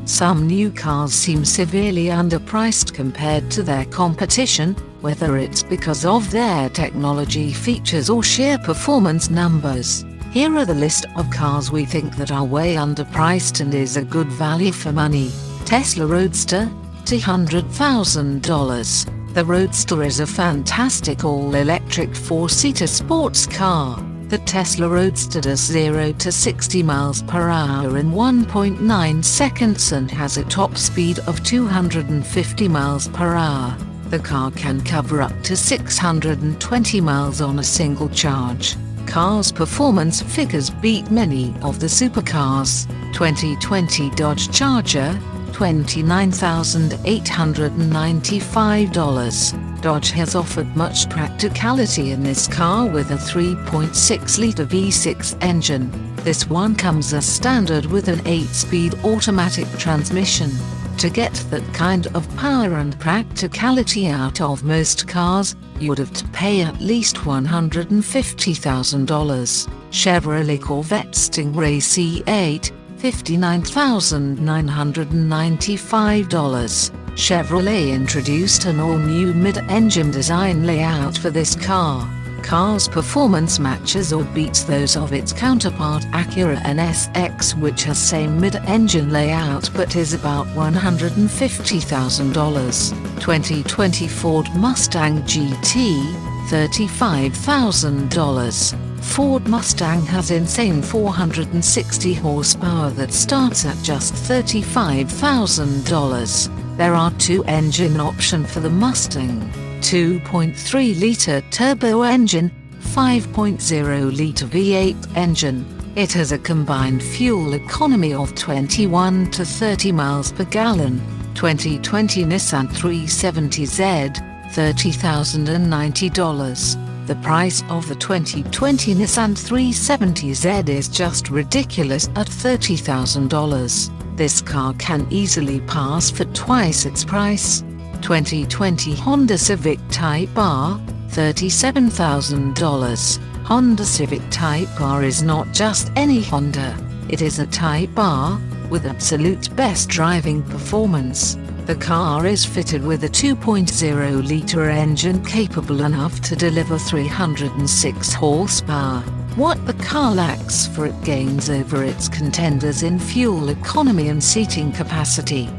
Some new cars seem severely underpriced compared to their competition, whether it's because of their technology features or sheer performance numbers. Here are the list of cars we think that are way underpriced and is a good value for money. Tesla Roadster, $200,000. The Roadster is a fantastic all-electric 4-seater sports car. The Tesla Roadster does 0 to 60 miles per hour in 1.9 seconds and has a top speed of 250 miles per hour. The car can cover up to 620 miles on a single charge. Car's performance figures beat many of the supercars. 2020 Dodge Charger, $29,895. Dodge has offered much practicality in this car with a 3.6-liter V6 engine. This one comes as standard with an 8-speed automatic transmission. To get that kind of power and practicality out of most cars, you'd have to pay at least $150,000. Chevrolet Corvette Stingray C8, $59,995. Chevrolet introduced an all-new mid-engine design layout for this car. Car's performance matches or beats those of its counterpart Acura NSX, which has same mid-engine layout but is about $150,000. 2020 Ford Mustang GT, $35,000. Ford Mustang has insane 460 horsepower that starts at just $35,000. There are two engine options for the Mustang: 2.3-liter turbo engine, 5.0-liter V8 engine. It has a combined fuel economy of 21 to 30 miles per gallon. 2020 Nissan 370Z, $30,090. The price of the 2020 Nissan 370Z is just ridiculous at $30,000. This car can easily pass for twice its price. 2020 Honda Civic Type R, $37,000. Honda Civic Type R is not just any Honda, it is a Type R, with absolute best driving performance. The car is fitted with a 2.0-liter engine capable enough to deliver 306 horsepower. What the car lacks for it gains over its contenders in fuel economy and seating capacity.